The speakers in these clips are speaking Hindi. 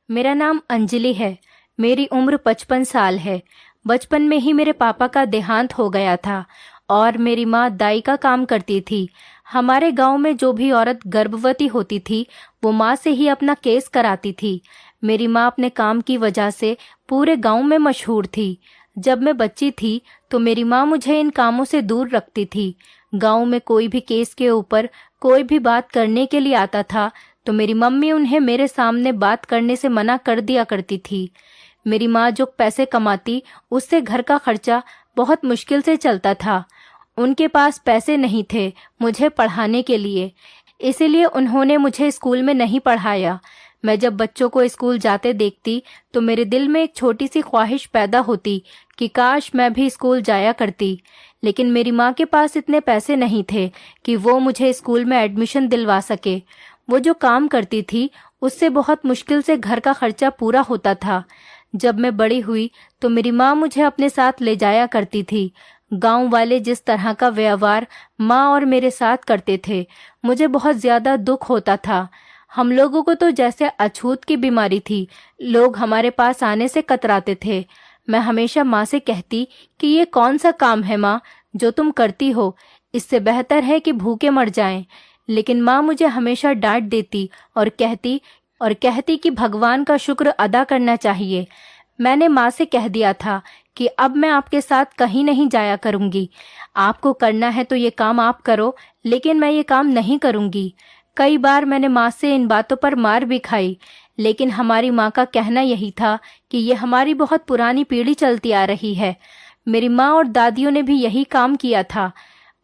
मेरा नाम अंजलि है। मेरी उम्र 55 साल है। बचपन में ही मेरे पापा का देहांत हो गया था और मेरी माँ दाई का काम करती थी। हमारे गांव में जो भी औरत गर्भवती होती थी वो माँ से ही अपना केस कराती थी। मेरी माँ अपने काम की वजह से पूरे गांव में मशहूर थी। जब मैं बच्ची थी तो मेरी माँ मुझे इन कामों से दूर रखती थी। गांव में कोई भी केस के ऊपर कोई भी बात करने के लिए आता था तो मेरी मम्मी उन्हें मेरे सामने बात करने से मना कर दिया करती थी। मेरी माँ जो पैसे कमाती उससे घर का खर्चा बहुत मुश्किल से चलता था। उनके पास पैसे नहीं थे मुझे पढ़ाने के लिए, इसीलिए उन्होंने मुझे स्कूल में नहीं पढ़ाया। मैं जब बच्चों को स्कूल जाते देखती तो मेरे दिल में एक छोटी सी ख्वाहिश पैदा होती कि काश मैं भी स्कूल जाया करती। लेकिन मेरी माँ के पास इतने पैसे नहीं थे कि वो मुझे स्कूल में एडमिशन दिलवा सके। वो जो काम करती थी उससे बहुत मुश्किल से घर का खर्चा पूरा होता था। जब मैं बड़ी हुई तो मेरी माँ मुझे अपने साथ ले जाया करती थी। गांव वाले जिस तरह का व्यवहार माँ और मेरे साथ करते थे मुझे बहुत ज्यादा दुख होता था। हम लोगों को तो जैसे अछूत की बीमारी थी, लोग हमारे पास आने से कतराते थे। मैं हमेशा माँ से कहती कि ये कौन सा काम है माँ जो तुम करती हो, इससे बेहतर है कि भूखे मर जाएं। लेकिन माँ मुझे हमेशा डांट देती और कहती कि भगवान का शुक्र अदा करना चाहिए। मैंने माँ से कह दिया था कि अब मैं आपके साथ कहीं नहीं जाया करूंगी। आपको करना है तो ये काम आप करो, लेकिन मैं ये काम नहीं करूंगी। कई बार मैंने माँ से इन बातों पर मार भी खाई, लेकिन हमारी माँ का कहना यही था कि ये हमारी बहुत पुरानी पीढ़ी चलती आ रही है। मेरी माँ और दादियों ने भी यही काम किया था,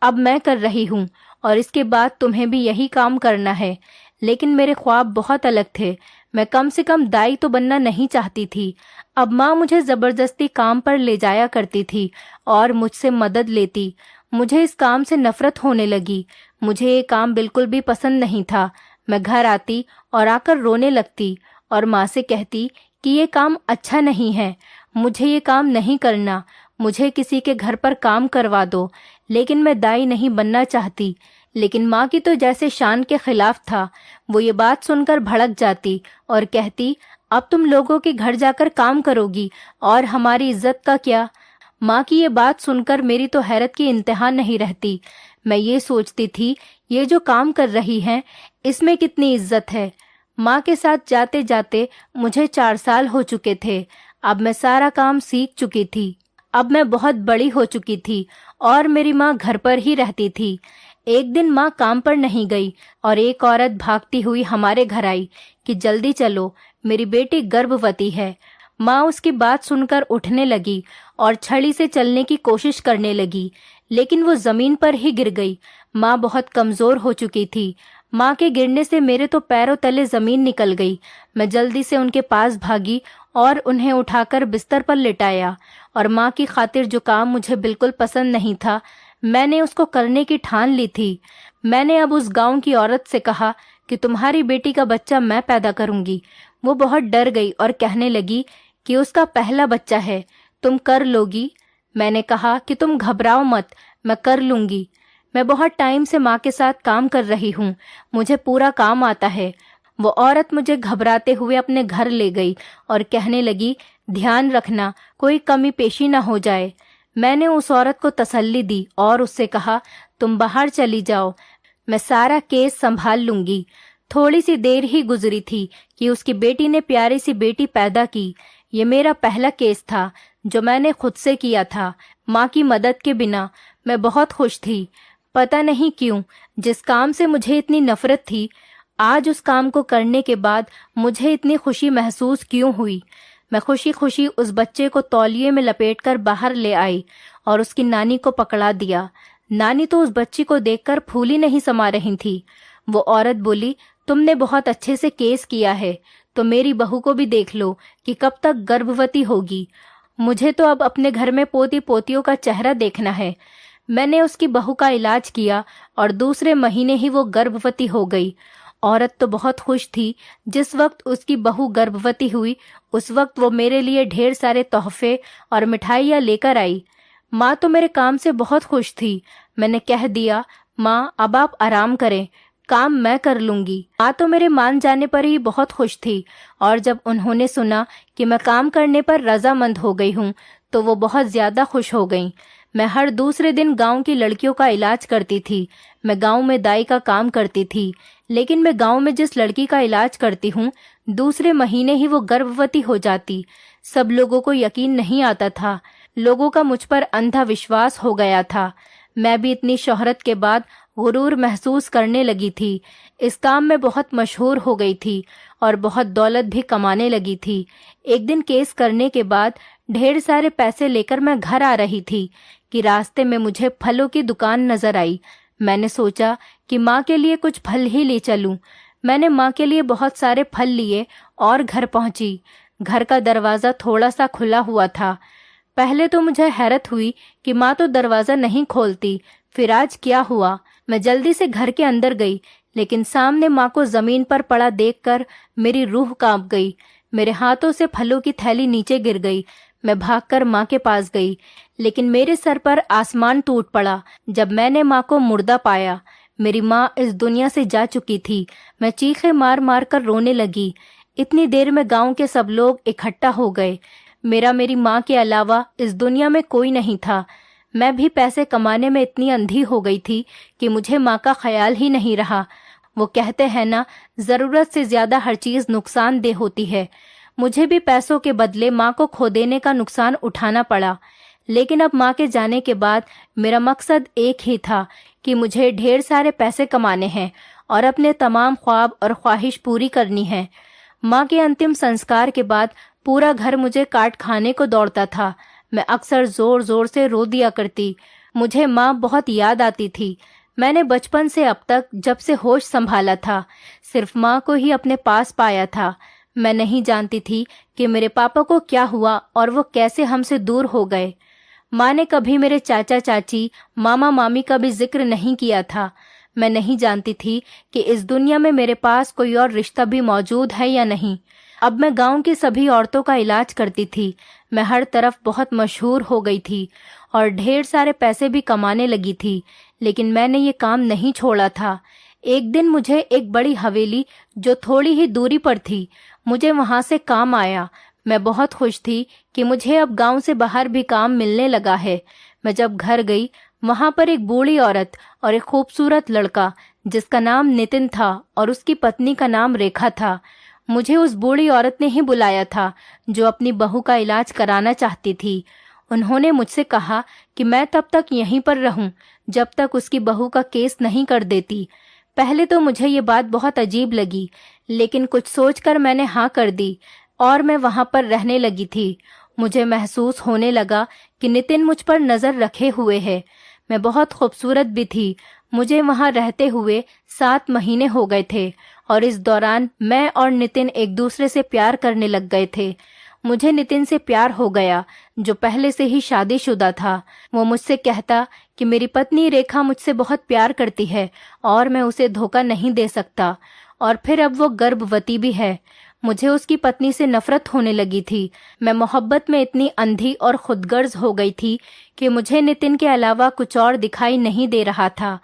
अब मैं कर रही हूँ और इसके बाद तुम्हें भी यही काम करना है। लेकिन मेरे ख्वाब बहुत अलग थे। मैं कम से कम दाई तो बनना नहीं चाहती थी। अब माँ मुझे जबरदस्ती काम पर ले जाया करती थी और मुझसे मदद लेती। मुझे इस काम से नफरत होने लगी। मुझे ये काम बिल्कुल भी पसंद नहीं था। मैं घर आती और आकर रोने लगती और माँ से कहती कि ये काम अच्छा नहीं है, मुझे ये काम नहीं करना, मुझे किसी के घर पर काम करवा दो। लेकिन मैं दाई नहीं बनना चाहती। लेकिन माँ की तो जैसे शान के खिलाफ था। वो ये बात सुनकर भड़क जाती और कहती, अब तुम लोगों के घर जाकर काम करोगी और हमारी इज्जत का क्या। माँ की ये बात सुनकर मेरी तो हैरत की इंतहा नहीं रहती। मैं ये सोचती थी ये जो काम कर रही हैं इसमें कितनी इज्जत है। माँ के साथ जाते जाते मुझे 4 साल हो चुके थे। अब मैं सारा काम सीख चुकी थी। अब मैं बहुत बड़ी हो चुकी थी और मेरी माँ घर पर ही रहती थी। एक दिन माँ काम पर नहीं गई और एक औरत भागती हुई हमारे घर आई कि जल्दी चलो, मेरी बेटी गर्भवती है। माँ उसकी बात सुनकर उठने लगी और छड़ी से चलने की कोशिश करने लगी, लेकिन वो जमीन पर ही गिर गई। माँ बहुत कमजोर हो चुकी थी। माँ के गिरने से मेरे तो पैरों तले जमीन निकल गई। मैं जल्दी से उनके पास भागी और उन्हें उठाकर बिस्तर पर लिटाया और माँ की खातिर जो काम मुझे बिल्कुल पसंद नहीं था मैंने उसको करने की ठान ली थी। मैंने अब उस गांव की औरत से कहा कि तुम्हारी बेटी का बच्चा मैं पैदा करूंगी। वो बहुत डर गई और कहने लगी कि उसका पहला बच्चा है, तुम कर लोगी। मैंने कहा कि तुम घबराओ मत, मैं कर लूंगी। मैं बहुत टाइम से माँ के साथ काम कर रही हूँ, मुझे पूरा काम आता है। वो औरत मुझे घबराते हुए अपने घर ले गई और कहने लगी, ध्यान रखना कोई कमी पेशी ना हो जाए। मैंने उस औरत को तसल्ली दी और उससे कहा, तुम बाहर चली जाओ, मैं सारा केस संभाल लूंगी। थोड़ी सी देर ही गुजरी थी कि उसकी बेटी ने प्यारी सी बेटी पैदा की। ये मेरा पहला केस था जो मैंने खुद से किया था, माँ की मदद के बिना। मैं बहुत खुश थी। पता नहीं क्यों, जिस काम से मुझे इतनी नफरत थी, आज उस काम को करने के बाद मुझे इतनी खुशी महसूस क्यों हुई। मैं खुशी खुशी उस बच्चे को तौलिए में लपेटकर बाहर ले आई और उसकी नानी को पकड़ा दिया। नानी तो उस बच्ची को देखकर फूली नहीं समा रही थी। वो औरत बोली, तुमने बहुत अच्छे से केस किया है, तो मेरी बहू को भी देख लो कि कब तक गर्भवती होगी। मुझे तो अब अपने घर में पोती पोतियों का चेहरा देखना है। मैंने उसकी बहू का इलाज किया और दूसरे महीने ही वो गर्भवती हो गई। औरत तो बहुत खुश थी। जिस वक्त उसकी बहू गर्भवती हुई उस वक्त वो मेरे लिए ढेर सारे तोहफे और मिठाइयाँ लेकर आई। माँ तो मेरे काम से बहुत खुश थी। मैंने कह दिया, माँ अब आप आराम करें, काम मैं कर लूंगी। माँ तो मेरे मान जाने पर ही बहुत खुश थी, और जब उन्होंने सुना कि मैं काम करने पर रजामंद हो गई हूँ तो वो बहुत ज्यादा खुश हो गईं। मैं हर दूसरे दिन गांव की लड़कियों का इलाज करती थी। मैं गांव में दाई का काम करती थी, लेकिन मैं गांव में जिस लड़की का इलाज करती हूँ दूसरे महीने ही वो गर्भवती हो जाती। सब लोगों को यकीन नहीं आता था। लोगों का मुझ पर अंधा विश्वास हो गया था। मैं भी इतनी शोहरत के बाद गुरूर महसूस करने लगी थी। इस काम में बहुत मशहूर हो गई थी और बहुत दौलत भी कमाने लगी थी। एक दिन केस करने के बाद ढेर सारे पैसे लेकर मैं घर आ रही थी कि रास्ते में मुझे फलों की दुकान नजर आई। मैंने सोचा कि माँ के लिए कुछ फल ही ले चलूं। मैंने माँ के लिए बहुत सारे फल लिए और घर पहुंची। घर का दरवाजा थोड़ा सा खुला हुआ था। पहले तो मुझे हैरत हुई कि माँ तो दरवाजा नहीं खोलती, फिर आज क्या हुआ। मैं जल्दी से घर के अंदर गई, लेकिन सामने माँ को जमीन पर पड़ा देखकर मेरी रूह कांप गई। मेरे हाथों से फलों की थैली नीचे गिर गई। मैं भागकर माँ के पास गई, लेकिन मेरे सर पर आसमान टूट पड़ा जब मैंने माँ को मुर्दा पाया। मेरी माँ इस दुनिया से जा चुकी थी। मैं चीखें मार मार कर रोने लगी। इतनी देर में गांव के सब लोग इकट्ठा हो गए। मेरी माँ के अलावा इस दुनिया में कोई नहीं था। मैं भी पैसे कमाने में इतनी अंधी हो गई थी कि मुझे माँ का ख्याल ही नहीं रहा। वो कहते हैं ना, जरूरत से ज्यादा हर चीज नुकसानदेह होती है। मुझे भी पैसों के बदले माँ को खो देने का नुकसान उठाना पड़ा। लेकिन अब माँ के जाने के बाद मेरा मकसद एक ही था कि मुझे ढेर सारे पैसे कमाने हैं और अपने तमाम ख्वाब और ख्वाहिश पूरी करनी है। माँ के अंतिम संस्कार के बाद पूरा घर मुझे काट खाने को दौड़ता था। मैं अक्सर जोर जोर से रो दिया करती। मुझे माँ बहुत याद आती थी। मैंने बचपन से अब तक जब से होश संभाला था सिर्फ माँ को ही अपने पास पाया था। मैं नहीं जानती थी कि मेरे पापा को क्या हुआ और वो कैसे हमसे दूर हो गए। माँ ने कभी मेरे चाचा चाची, मामा मामी का भी जिक्र नहीं किया था। मैं नहीं जानती थी कि इस दुनिया में मेरे पास कोई और रिश्ता भी मौजूद है या नहीं। अब मैं गांव की सभी औरतों का इलाज करती थी। मैं हर तरफ बहुत मशहूर हो गई थी और ढेर सारे पैसे भी कमाने लगी थी, लेकिन मैंने ये काम नहीं छोड़ा था। एक दिन मुझे एक बड़ी हवेली जो थोड़ी ही दूरी पर थी, मुझे वहां से काम आया। मैं बहुत खुश थी कि मुझे अब गांव से बाहर भी काम मिलने लगा है। मैं जब घर गई, वहां पर एक बूढ़ी औरत और एक खूबसूरत लड़का जिसका नाम नितिन था और उसकी पत्नी का नाम रेखा था। मुझे उस बूढ़ी औरत ने ही बुलाया था जो अपनी बहू का इलाज कराना चाहती थी। उन्होंने मुझसे कहा कि मैं तब तक यहीं पर रहूं जब तक उसकी बहू का केस नहीं कर देती। पहले तो मुझे ये बात बहुत अजीब लगी, लेकिन कुछ सोचकर मैंने हाँ कर दी और मैं वहां पर रहने लगी थी। मुझे महसूस होने लगा कि नितिन मुझ पर नजर रखे हुए है। मैं बहुत खूबसूरत भी थी। मुझे वहां रहते हुए 7 महीने हो गए थे और इस दौरान मैं और नितिन एक दूसरे से प्यार करने लग गए थे। मुझे नितिन से प्यार हो गया जो पहले से ही शादीशुदा था। वो मुझसे कहता कि मेरी पत्नी रेखा मुझसे बहुत प्यार करती है और मैं उसे धोखा नहीं दे सकता, और फिर अब वो गर्भवती भी है। मुझे उसकी पत्नी से नफरत होने लगी थी। मैं मोहब्बत में इतनी अंधी और खुदगर्ज हो गई थी कि मुझे नितिन के अलावा कुछ और दिखाई नहीं दे रहा था।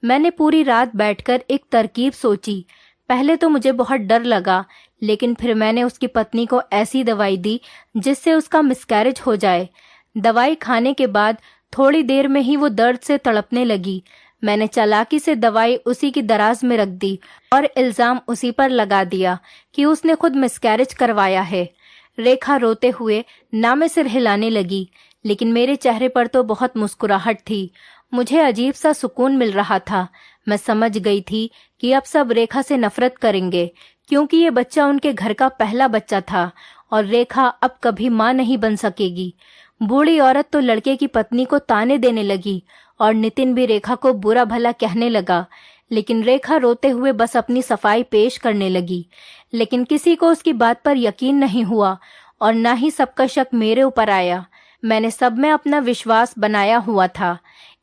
मैंने पूरी रात बैठकर एक तरकीब सोची। पहले तो मुझे बहुत डर लगा, लेकिन फिर मैंने उसकी पत्नी को ऐसी दवाई दी जिससे उसका मिसकैरेज हो जाए। दवाई खाने के बाद थोड़ी देर में ही वो दर्द से तड़पने लगी। मैंने चालाकी से दवाई उसी की दराज में रख दी और इल्जाम उसी पर लगा दिया कि उसने खुद मिसकैरेज करवाया है। रेखा रोते हुए नामे सिर हिलाने लगी, लेकिन मेरे चेहरे पर तो बहुत मुस्कुराहट थी। मुझे अजीब सा सुकून मिल रहा था। मैं समझ गई थी कि अब सब रेखा से नफरत करेंगे, क्योंकि ये बच्चा उनके घर का पहला बच्चा था और रेखा अब कभी माँ नहीं बन सकेगी। बूढ़ी औरत तो लड़के की पत्नी को ताने देने लगी और नितिन भी रेखा को बुरा भला कहने लगा, लेकिन रेखा रोते हुए बस अपनी सफाई पेश करने लगी। लेकिन किसी को उसकी बात पर यकीन नहीं हुआ और ना ही सबका शक मेरे ऊपर आया। मैंने सब में अपना विश्वास बनाया हुआ था।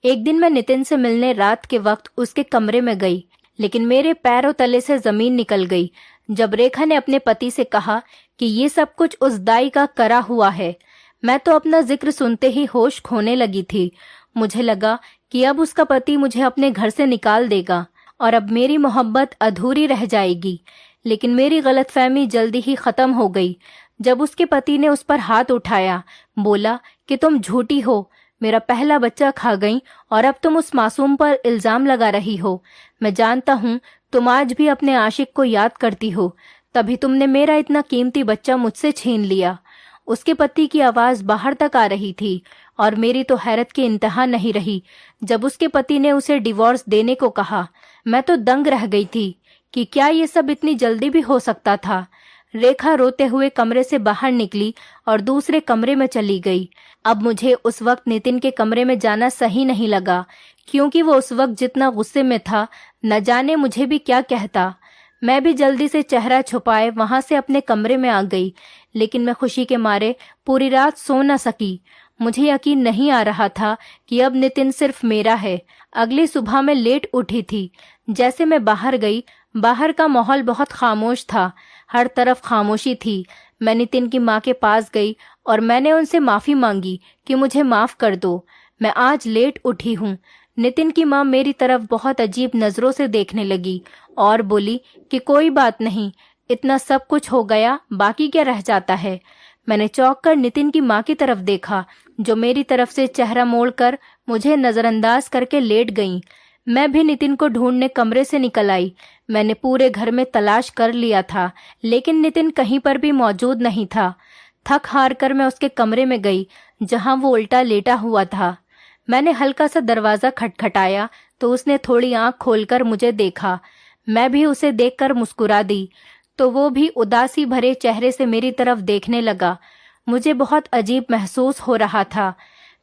एक दिन मैं नितिन से मिलने रात के वक्त उसके कमरे में गई, लेकिन मेरे पैरों तले से जमीन निकल गई जब रेखा ने अपने पति से कहा कि ये सब कुछ उस दाई का करा हुआ है। मैं तो अपना जिक्र सुनते ही होश खोने लगी थी। मुझे लगा कि अब उसका पति मुझे अपने घर से निकाल देगा और अब मेरी मोहब्बत अधूरी रह जाएगी। लेकिन मेरी गलतफहमी जल्दी ही खत्म हो गई जब उसके पति ने उस पर हाथ उठाया। बोला कि तुम झूठी हो, मेरा पहला बच्चा खा गई और अब तुम उस मासूम पर इल्जाम लगा रही हो। मैं जानता हूँ तुम आज भी अपने आशिक को याद करती हो, तभी तुमने मेरा इतना कीमती बच्चा मुझसे छीन लिया। उसके पति की आवाज बाहर तक आ रही थी और मेरी तो हैरत की इंतहा नहीं रही जब उसके पति ने उसे डिवोर्स देने को कहा। मैं तो दंग रह गई थी कि क्या ये सब इतनी जल्दी भी हो सकता था। रेखा रोते हुए कमरे से बाहर निकली और दूसरे कमरे में चली गई। अब मुझे उस वक्त नितिन के कमरे में जाना सही नहीं लगा, क्योंकि वो उस वक्त जितना गुस्से में था न जाने मुझे भी क्या कहता। मैं भी जल्दी से चेहरा छुपाए वहां से अपने कमरे में आ गई, लेकिन मैं खुशी के मारे पूरी रात सो न सकी। मुझे यकीन नहीं आ रहा था कि अब नितिन सिर्फ मेरा है। अगली सुबह मैं लेट उठी थी। जैसे मैं बाहर गई, बाहर का माहौल बहुत खामोश था, हर तरफ खामोशी थी। मैं नितिन की माँ के पास गई और मैंने उनसे माफ़ी मांगी कि मुझे माफ़ कर दो, मैं आज लेट उठी हूँ। नितिन की माँ मेरी तरफ बहुत अजीब नज़रों से देखने लगी और बोली कि कोई बात नहीं, इतना सब कुछ हो गया, बाकी क्या रह जाता है। मैंने चौंक कर नितिन की माँ की तरफ देखा, जो मेरी तरफ से चेहरा मोड़कर मुझे नज़रअंदाज करके लेट गईं। मैं भी नितिन को ढूंढने कमरे से निकल आई। मैंने पूरे घर में तलाश कर लिया था, लेकिन नितिन कहीं पर भी मौजूद नहीं था। थक हार कर मैं उसके कमरे में गई, जहां वो उल्टा लेटा हुआ था। मैंने हल्का सा दरवाजा खटखटाया तो उसने थोड़ी आंख खोलकर मुझे देखा। मैं भी उसे देखकर मुस्कुरा दी, तो वो भी उदासी भरे चेहरे से मेरी तरफ देखने लगा। मुझे बहुत अजीब महसूस हो रहा था।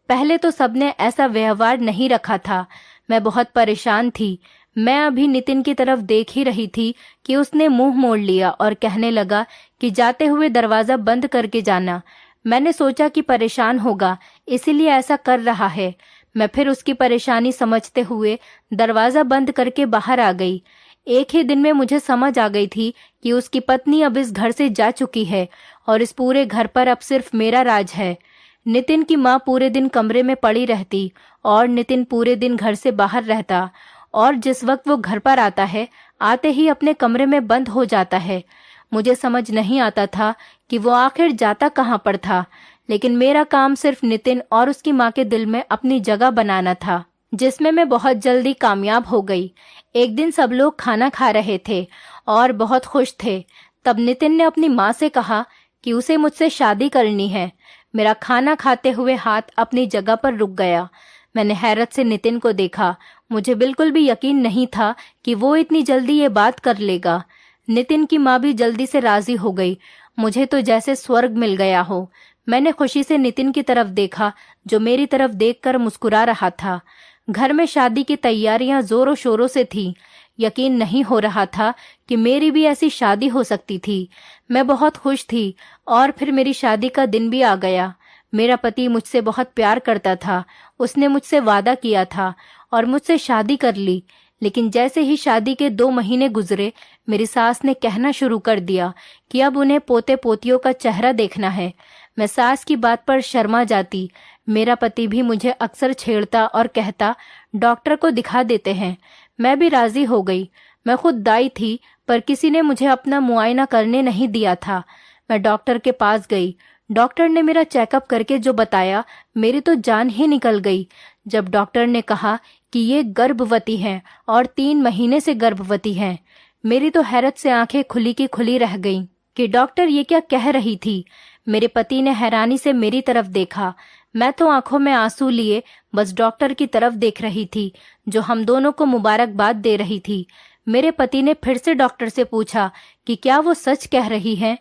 पहले तो सबने ऐसा व्यवहार नहीं रखा था। मैं बहुत परेशान थी। मैं अभी नितिन की तरफ देख ही रही थी कि उसने मुंह मोड़ लिया और कहने लगा कि जाते हुए दरवाजा बंद करके जाना। मैंने सोचा कि परेशान होगा, इसीलिए ऐसा कर रहा है। मैं फिर उसकी परेशानी समझते हुए दरवाजा बंद करके बाहर आ गई। एक ही दिन में मुझे समझ आ गई थी कि उसकी पत्नी अब इस घर से जा चुकी है और इस पूरे घर पर अब सिर्फ मेरा राज है। नितिन की माँ पूरे दिन कमरे में पड़ी रहती और नितिन पूरे दिन घर से बाहर रहता, और जिस वक्त वो घर पर आता है, आते ही अपने कमरे में बंद हो जाता है। मुझे समझ नहीं आता था कि वो आखिर जाता कहाँ पर था, लेकिन मेरा काम सिर्फ नितिन और उसकी माँ के दिल में अपनी जगह बनाना था, जिसमें मैं बहुत जल्दी कामयाब हो गई। एक दिन सब लोग खाना खा रहे थे और बहुत खुश थे। तब नितिन ने अपनी माँ से कहा कि उसे मुझसे शादी करनी है। मेरा खाना खाते हुए हाथ अपनी जगह पर रुक गया। मैंने हैरत से नितिन को देखा। मुझे बिल्कुल भी यकीन नहीं था कि वो इतनी जल्दी ये बात कर लेगा। नितिन की माँ भी जल्दी से राजी हो गई। मुझे तो जैसे स्वर्ग मिल गया हो। मैंने खुशी से नितिन की तरफ देखा, जो मेरी तरफ देखकर मुस्कुरा रहा था। घर में शादी की तैयारियां जोरों शोरों से थीं। यकीन नहीं हो रहा था कि मेरी भी ऐसी शादी हो सकती थी। मैं बहुत खुश थी और फिर मेरी शादी का दिन भी आ गया। मेरा पति मुझसे बहुत प्यार करता था। उसने मुझसे वादा किया था और मुझसे शादी कर ली। लेकिन जैसे ही शादी के 2 महीने गुजरे, मेरी सास ने कहना शुरू कर दिया कि अब उन्हें पोते पोतियों का चेहरा देखना है। मैं सास की बात पर शर्मा जाती। मेरा पति भी मुझे अक्सर छेड़ता और कहता, डॉक्टर को दिखा देते हैं। मैं भी राजी हो गई। मैं खुद दाई थी, पर किसी ने मुझे अपना मुआयना करने नहीं दिया था। मैं डॉक्टर के पास गई। डॉक्टर ने मेरा चेकअप करके जो बताया, मेरी तो जान ही निकल गई। जब डॉक्टर ने कहा कि ये गर्भवती हैं और 3 महीने से गर्भवती हैं, मेरी तो हैरत से आंखें खुली की खुली रह गईं कि डॉक्टर ये क्या कह रही थी। मेरे पति ने हैरानी से मेरी तरफ देखा। मैं तो आंखों में आंसू लिए बस डॉक्टर की तरफ देख रही थी, जो हम दोनों को मुबारकबाद दे रही थी। मेरे पति ने फिर से डॉक्टर से पूछा कि क्या वो सच कह रही हैं,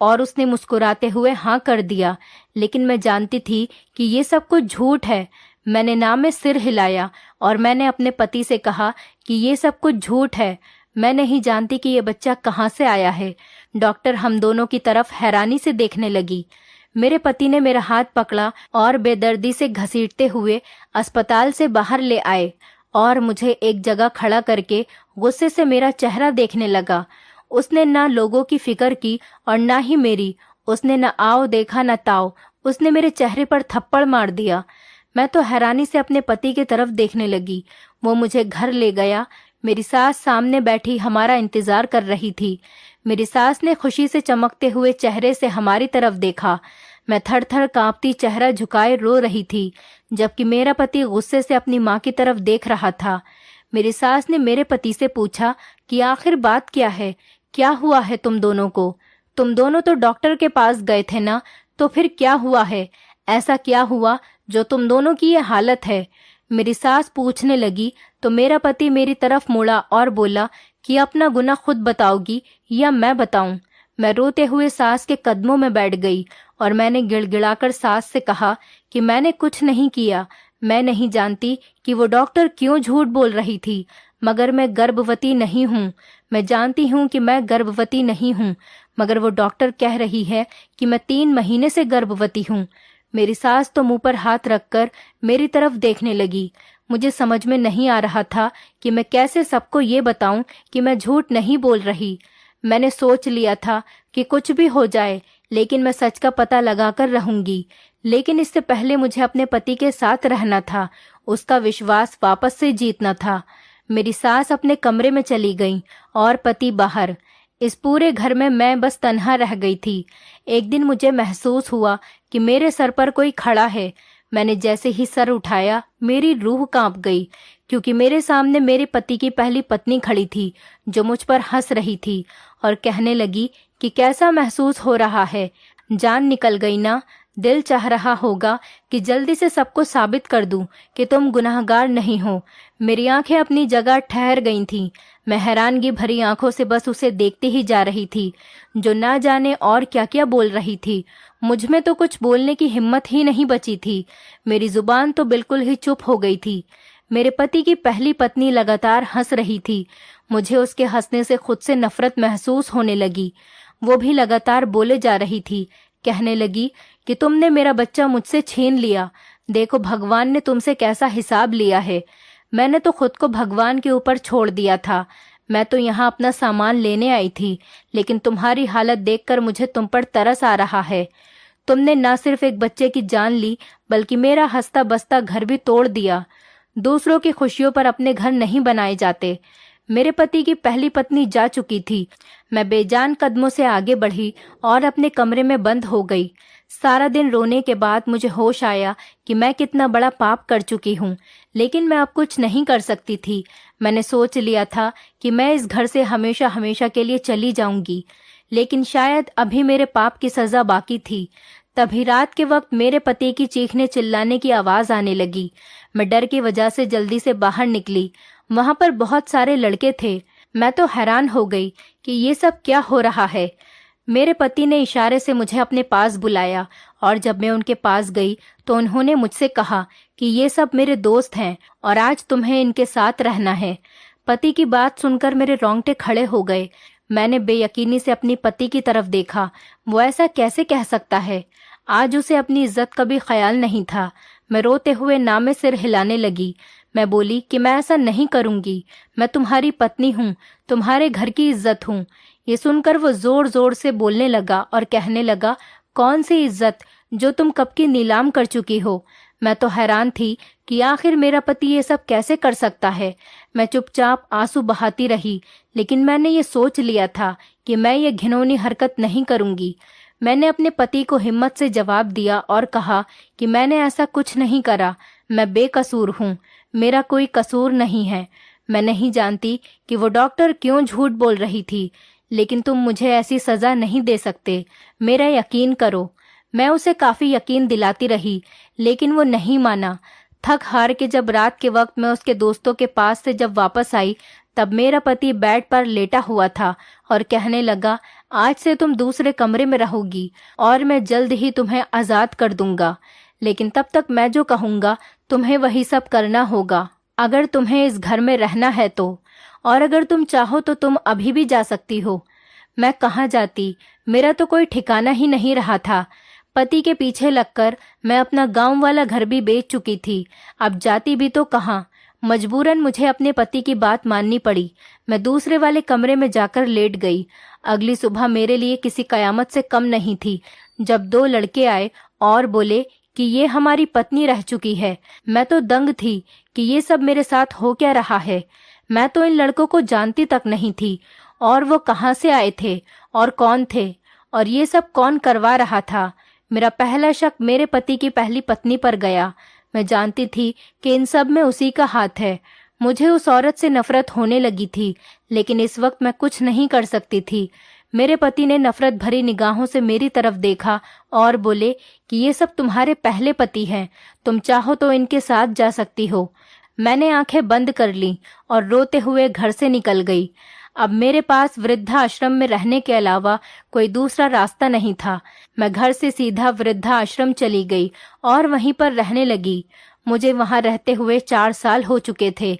और उसने मुस्कुराते हुए हाँ कर दिया। लेकिन मैं जानती थी कि ये सब कुछ झूठ है। मैंने ना में सिर हिलाया और मैंने अपने पति से कहा कि ये सब कुछ झूठ है। मैं नहीं जानती कि ये बच्चा कहाँ से आया है। डॉक्टर हम दोनों की तरफ हैरानी से देखने लगी। मेरे पति ने मेरा हाथ पकड़ा और बेदर्दी से घसीटते हुए अस्पताल से बाहर ले आए और मुझे एक जगह खड़ा करके गुस्से से मेरा चेहरा देखने लगा। उसने ना लोगों की फिक्र की और ना ही मेरी। उसने न आओ देखा न ताओ, उसने मेरे चेहरे पर थप्पड़ मार दिया। मैं तो हैरानी से अपने पति की तरफ देखने लगी। वो मुझे घर ले गया। मेरी सास सामने बैठी हमारा इंतजार कर रही थी। मेरी सास ने खुशी से चमकते हुए चेहरे से हमारी तरफ देखा। मैं थर थर कांपती चेहरा झुकाए रो रही थी, जबकि मेरा पति गुस्से से अपनी माँ की तरफ देख रहा था। मेरी सास ने मेरे पति से पूछा कि आखिर बात क्या है, क्या हुआ है तुम दोनों को? तुम दोनों तो डॉक्टर के पास गए थे ना, तो फिर क्या हुआ है? ऐसा क्या हुआ जो तुम दोनों की ये हालत है? मेरी सास पूछने लगी तो मेरा पति मेरी तरफ मुड़ा और बोला कि अपना गुनाह खुद बताओगी या मैं बताऊं? मैं रोते हुए सास के कदमों में बैठ गई और मैंने गिड़गिड़ाकर सास से कहा कि मैंने कुछ नहीं किया। मैं नहीं जानती कि वो डॉक्टर क्यों झूठ बोल रही थी, मगर मैं गर्भवती नहीं हूँ। मैं जानती हूँ कि मैं गर्भवती नहीं हूँ, मगर वो डॉक्टर कह रही है कि मैं 3 महीने से गर्भवती हूँ। मेरी सास तो मुंह पर हाथ रखकर मेरी तरफ देखने लगी। मुझे समझ में नहीं आ रहा था कि मैं कैसे सबको ये बताऊं कि मैं झूठ नहीं बोल रही। मैंने सोच लिया था कि कुछ भी हो जाए, लेकिन मैं सच का पता लगाकर रहूंगी। लेकिन इससे पहले मुझे अपने पति के साथ रहना था, उसका विश्वास वापस से जीतना था। मेरी सास अपने कमरे में चली गई और पति बाहर। इस पूरे घर में मैं बस तन्हा रह गई थी। एक दिन मुझे महसूस हुआ कि मेरे सर पर कोई खड़ा है। मैंने जैसे ही सर उठाया, मेरी रूह कांप गई, क्योंकि मेरे सामने मेरे पति की पहली पत्नी खड़ी थी, जो मुझ पर हंस रही थी और कहने लगी कि कैसा महसूस हो रहा है? जान निकल गई ना? दिल चाह रहा होगा कि जल्दी से सबको साबित कर दूं कि तुम गुनाहगार नहीं हो। मेरी आंखें अपनी जगह ठहर गई थीं। मैं हैरानगी भरी आंखों से बस उसे देखती ही जा रही थी, जो ना जाने और क्या क्या बोल रही थी। मुझ में तो कुछ बोलने की हिम्मत ही नहीं बची थी। मेरी जुबान तो बिल्कुल ही चुप हो गई थी। मेरे पति की पहली पत्नी लगातार हंस रही थी। मुझे उसके हंसने से खुद से नफरत महसूस होने लगी। वो भी लगातार बोले जा रही थी। कहने लगी कि तुमने मेरा बच्चा मुझसे छीन लिया। देखो भगवान ने तुमसे कैसा हिसाब लिया है। मैंने तो खुद को भगवान के ऊपर छोड़ दिया था। मैं तो यहाँ अपना सामान लेने आई थी, लेकिन तुम्हारी हालत देखकर मुझे तुम पर तरस आ रहा है। तुमने न सिर्फ एक बच्चे की जान ली, बल्कि मेरा हंसता बसता घर भी तोड़ दिया। दूसरों की खुशियों पर अपने घर नहीं बनाए जाते। मेरे पति की पहली पत्नी जा चुकी थी। मैं बेजान कदमों से आगे बढ़ी और अपने कमरे में बंद हो गई। सारा दिन रोने के बाद मुझे होश आया कि मैं कितना बड़ा पाप कर चुकी हूँ, लेकिन मैं अब कुछ नहीं कर सकती थी। मैंने सोच लिया था कि मैं इस घर से हमेशा हमेशा के लिए चली जाऊंगी, लेकिन शायद अभी मेरे पाप की सजा बाकी थी। तभी रात के वक्त मेरे पति की चीखने चिल्लाने की आवाज आने लगी। मैं डर की वजह से जल्दी से बाहर निकली। वहां पर बहुत सारे लड़के थे। मैं तो हैरान हो गई कि ये सब क्या हो रहा है। मेरे पति ने इशारे से मुझे अपने पास बुलाया और जब मैं उनके पास गई तो उन्होंने मुझसे कहा कि ये सब मेरे दोस्त हैं और आज तुम्हें इनके साथ रहना है। पति की बात सुनकर मेरे रोंगटे खड़े हो गए। मैंने बेयकीनी से अपनी पति की तरफ देखा। वो ऐसा कैसे कह सकता है? आज उसे अपनी इज्जत का भी ख्याल नहीं था। मैं रोते हुए नामे सिर हिलाने लगी। मैं बोली कि मैं ऐसा नहीं करूंगी। मैं तुम्हारी पत्नी हूँ, तुम्हारे घर की इज्जत हूँ। ये सुनकर वो जोर जोर से बोलने लगा और कहने लगा, कौन सी इज्जत जो तुम कब की नीलाम कर चुकी हो? मैं तो हैरान थी कि आखिर मेरा पति ये सब कैसे कर सकता है। मैं चुपचाप आंसू बहाती रही, लेकिन मैंने ये सोच लिया था कि मैं ये घिनौनी हरकत नहीं करूंगी। मैंने अपने पति को हिम्मत से जवाब दिया और कहा कि मैंने ऐसा कुछ नहीं करा। मैं बेकसूर हूँ, मेरा कोई कसूर नहीं है। मैं नहीं जानती कि वो डॉक्टर क्यों झूठ बोल रही थी, लेकिन तुम मुझे ऐसी सजा नहीं दे सकते। मेरा यकीन करो। मैं उसे काफी यकीन दिलाती रही, लेकिन वो नहीं माना। थक हार के जब रात के वक्त मैं उसके दोस्तों के पास से जब वापस आई, तब मेरा पति बेड पर लेटा हुआ था और कहने लगा, आज से तुम दूसरे कमरे में रहोगी और मैं जल्द ही तुम्हें आजाद कर दूंगा। लेकिन तब तक मैं जो कहूंगा तुम्हें वही सब करना होगा, अगर तुम्हें इस घर में रहना है तो। और अगर तुम चाहो तो तुम अभी भी जा सकती हो। मैं कहाँ जाती? मेरा तो कोई ठिकाना ही नहीं रहा था। पति के पीछे लगकर मैं अपना गांव वाला घर भी बेच चुकी थी। अब जाती भी तो कहाँ? मजबूरन मुझे अपने पति की बात माननी पड़ी। मैं दूसरे वाले कमरे में जाकर लेट गई। अगली सुबह मेरे लिए किसी कयामत से कम नहीं थी, जब 2 लड़के आए और बोले कि ये हमारी पत्नी रह चुकी है। मैं तो दंग थी कि ये सब मेरे साथ हो क्या रहा है। मैं तो इन लड़कों को जानती तक नहीं थी, और वो कहाँ से आए थे और कौन थे, और ये सब कौन करवा रहा था। मेरा पहला शक मेरे पति की पहली पत्नी पर गया। मैं जानती थी कि इन सब में उसी का हाथ है। मुझे उस औरत से नफरत होने लगी थी, लेकिन इस वक्त मैं कुछ नहीं कर सकती थी। मेरे पति ने नफरत भरी निगाहों से मेरी तरफ देखा और बोले कि ये सब तुम्हारे पहले पति हैं, तुम चाहो तो इनके साथ जा सकती हो। मैंने आंखें बंद कर ली और रोते हुए घर से निकल गई। अब मेरे पास वृद्धाश्रम में रहने के अलावा कोई दूसरा रास्ता नहीं था। मैं घर से सीधा वृद्धाश्रम चली गई और वहीं पर रहने लगी। मुझे वहां रहते हुए 4 साल हो चुके थे।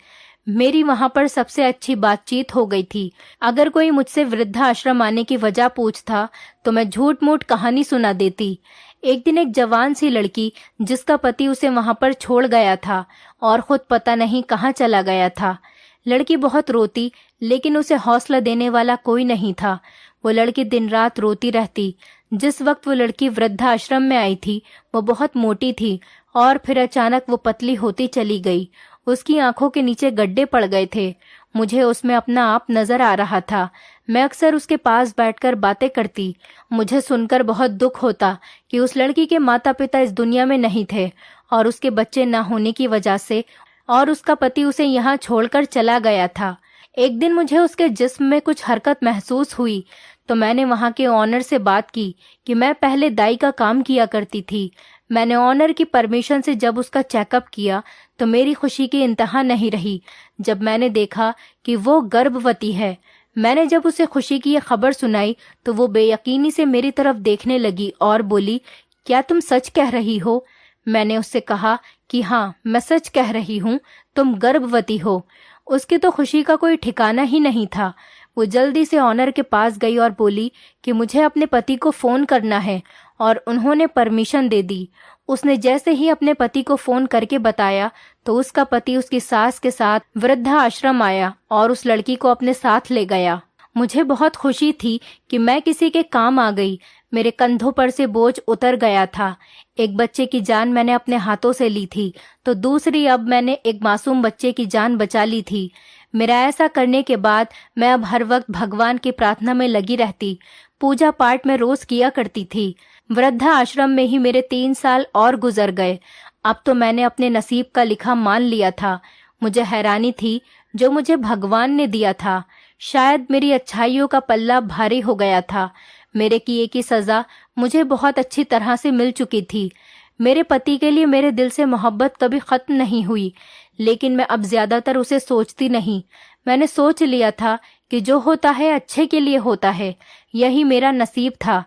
मेरी वहां पर सबसे अच्छी बातचीत हो गई थी। अगर कोई मुझसे वृद्धाश्रम आने की वजह पूछता तो मैं झूठ मूठ कहानी सुना देती। एक दिन एक जवान सी लड़की, जिसका पति उसे वहां पर छोड़ गया था और खुद पता नहीं कहाँ चला गया था। लड़की बहुत रोती, लेकिन उसे हौसला देने वाला कोई नहीं था। वो लड़की दिन रात रोती रहती। जिस वक्त वो लड़की वृद्धाश्रम में आई थी वो बहुत मोटी थी और फिर अचानक वो पतली होती चली गई। उसकी आंखों के नीचे गड्ढे पड़ गए थे। मुझे उसमें अपना आप नजर आ रहा था। मैं अक्सर उसके पास बैठकर बातें करती। मुझे सुनकर बहुत दुख होता कि उस लड़की के माता पिता इस दुनिया में नहीं थे और उसके बच्चे ना होने की वजह से, और उसका पति उसे यहाँ छोड़कर चला गया था। एक दिन मुझे उसके जिस्म में कुछ हरकत महसूस हुई तो मैंने वहाँ के ऑनर से बात की कि मैं पहले दाई का काम किया करती थी। मैंने ऑनर की परमिशन से जब उसका चेकअप किया तो मेरी खुशी की इंतहा नहीं रही जब मैंने देखा कि वो गर्भवती है। मैंने जब उसे खुशी की यह खबर सुनाई तो वो बेयकीनी से मेरी तरफ देखने लगी और बोली, क्या तुम सच कह रही हो? मैंने उससे कहा कि हाँ, मैं सच कह रही हूँ, तुम गर्भवती हो। उसकी तो खुशी का कोई ठिकाना ही नहीं था। वो जल्दी से ऑनर के पास गई और बोली कि मुझे अपने पति को फोन करना है, और उन्होंने परमिशन दे दी। उसने जैसे ही अपने पति को फोन करके बताया तो उसका पति उसकी सास के साथ वृद्धाश्रम आया और उस लड़की को अपने साथ ले गया। मुझे बहुत खुशी थी कि मैं किसी के काम आ गई। मेरे कंधों पर से बोझ उतर गया था। एक बच्चे की जान मैंने अपने हाथों से ली थी तो दूसरी अब मैंने एक मासूम बच्चे की जान बचा ली थी। मेरा ऐसा करने के बाद मैं अब हर वक्त भगवान की प्रार्थना में लगी रहती। पूजा पाठ में रोज किया करती थी। वृद्धा आश्रम में ही मेरे 3 साल और गुजर गए। अब तो मैंने अपने नसीब का लिखा मान लिया था। मुझे हैरानी थी जो मुझे भगवान ने दिया था। शायद मेरी अच्छाइयों का पल्ला भारी हो गया था। मेरे किए की सजा मुझे बहुत अच्छी तरह से मिल चुकी थी। मेरे पति के लिए मेरे दिल से मोहब्बत कभी खत्म नहीं हुई, लेकिन मैं अब ज्यादातर उसे सोचती नहीं। मैंने सोच लिया था कि जो होता है अच्छे के लिए होता है। यही मेरा नसीब था।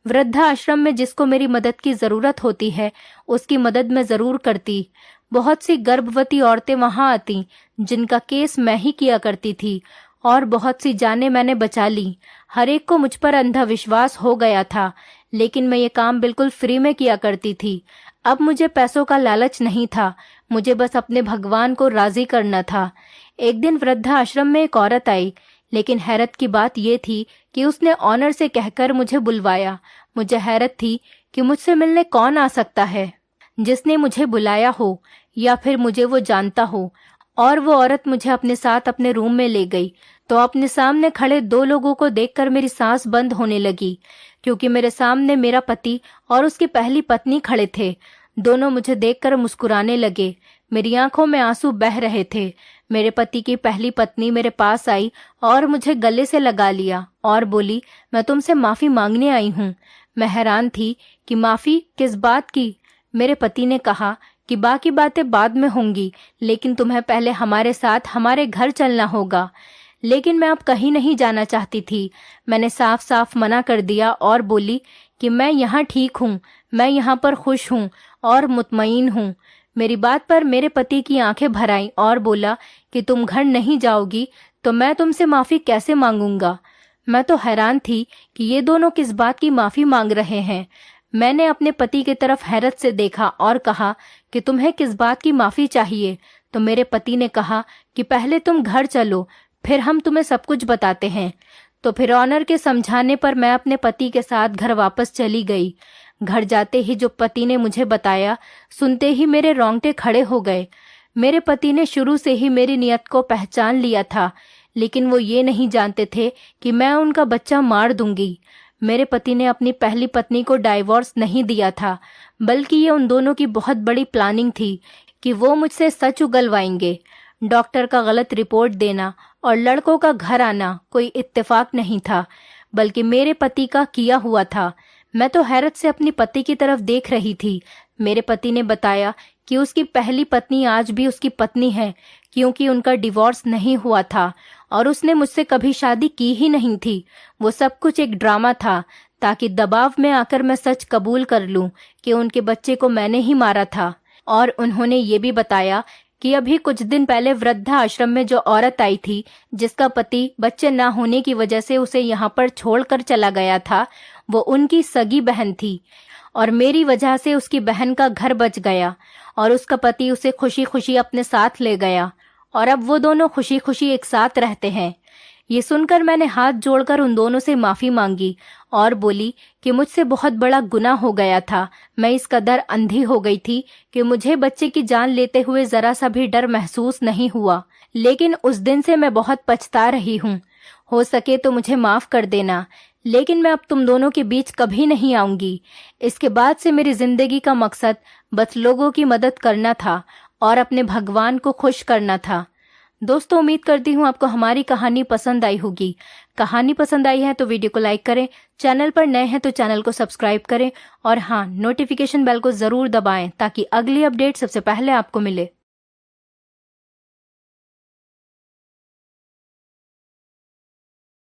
वृद्धा आश्रम में जिसको मेरी मदद की जरूरत होती है उसकी मदद मैं जरूर करती। बहुत सी गर्भवती औरतें वहां आती जिनका केस मैं ही किया करती थी, और बहुत सी जानें मैंने बचा ली। हर एक को मुझ पर अंधा विश्वास हो गया था, लेकिन मैं ये काम बिल्कुल फ्री में किया करती थी। अब मुझे पैसों का लालच नहीं था, मुझे बस अपने भगवान को राजी करना था। एक दिन वृद्धा आश्रम में एक औरत आई, लेकिन हैरत की बात यह थी कि उसने ऑनर से कहकर मुझे बुलवाया। मुझे हैरत थी कि मुझसे मिलने कौन आ सकता है जिसने मुझे बुलाया हो, या फिर मुझे वो जानता हो। और वो औरत मुझे अपने साथ अपने रूम में ले गई तो अपने सामने खड़े 2 लोगों को देखकर मेरी सांस बंद होने लगी, क्योंकि मेरे सामने मेरा पति और उसकी पहली पत्नी खड़े थे। दोनों मुझे देखकर मुस्कुराने लगे। मेरी आंखों में आंसू बह रहे थे। मेरे पति की पहली पत्नी मेरे पास आई और मुझे गले से लगा लिया और बोली, मैं तुमसे माफी मांगने आई हूँ। मैं हैरान थी कि माफी किस बात की। मेरे पति ने कहा कि बाकी बातें बाद में होंगी, लेकिन तुम्हें पहले हमारे साथ हमारे घर चलना होगा। लेकिन मैं अब कहीं नहीं जाना चाहती थी। मैंने साफ साफ मना कर दिया और बोली कि मैं यहाँ ठीक हूँ, मैं यहाँ पर खुश हूँ और मुतमईन हूँ। मेरी बात पर मेरे पति की आंखें भर आईं और बोला कि तुम घर नहीं जाओगी तो मैं तुमसे माफी कैसे मांगूंगा। मैं तो हैरान थी कि ये दोनों किस बात की माफी मांग रहे हैं। मैंने अपने पति की तरफ हैरत से देखा और कहा कि तुम्हें किस बात की माफी चाहिए। तो मेरे पति ने कहा कि पहले तुम घर चलो, फिर हम तुम्हें सब कुछ बताते हैं। तो फिर ऑनर के समझाने पर मैं अपने पति के साथ घर वापस चली गई। घर जाते ही जो पति ने मुझे बताया सुनते ही मेरे रोंगटे खड़े हो गए। मेरे पति ने शुरू से ही मेरी नीयत को पहचान लिया था, लेकिन वो ये नहीं जानते थे कि मैं उनका बच्चा मार दूंगी। मेरे पति ने अपनी पहली पत्नी को डाइवोर्स नहीं दिया था, बल्कि ये उन दोनों की बहुत बड़ी प्लानिंग थी कि वो मुझसे सच उगलवाएंगे। डॉक्टर का गलत रिपोर्ट देना और लड़कों का घर आना कोई इत्तेफाक नहीं था, बल्कि मेरे पति का किया हुआ था। मैं तो हैरत से अपनी पति की तरफ देख रही थी। मेरे पति ने बताया कि उसकी पहली पत्नी आज भी उसकी पत्नी है, क्योंकि उनका डिवोर्स नहीं हुआ था और उसने मुझसे कभी शादी की ही नहीं थी। वो सब कुछ एक ड्रामा था, ताकि दबाव में आकर मैं सच कबूल कर लूं कि उनके बच्चे को मैंने ही मारा था। और उन्होंने ये भी बताया कि अभी कुछ दिन पहले वृद्धा आश्रम में जो औरत आई थी, जिसका पति बच्चे ना होने की वजह से उसे यहाँ पर छोड़कर चला गया था, वो उनकी सगी बहन थी और मेरी वजह से उसकी बहन का घर बच गया और उसका पति उसे खुशी खुशी अपने साथ ले गया और अब वो दोनों खुशी खुशी एक साथ रहते हैं। ये सुनकर मैंने हाथ जोड़कर उन दोनों से माफी मांगी और बोली कि मुझसे बहुत बड़ा गुनाह हो गया था। मैं इस कदर अंधी हो गई थी कि मुझे बच्चे की जान लेते हुए जरा सा भी डर महसूस नहीं हुआ, लेकिन उस दिन से मैं बहुत पछता रही हूँ। हो सके तो मुझे माफ कर देना, लेकिन मैं अब तुम दोनों के बीच कभी नहीं आऊंगी। इसके बाद से मेरी जिंदगी का मकसद बस लोगों की मदद करना था और अपने भगवान को खुश करना था। दोस्तों, उम्मीद करती हूँ आपको हमारी कहानी पसंद आई होगी। कहानी पसंद आई है तो वीडियो को लाइक करें, चैनल पर नए हैं तो चैनल को सब्सक्राइब करें और हाँ, नोटिफिकेशन बेल को जरूर दबाएं ताकि अगली अपडेट सबसे पहले आपको मिले।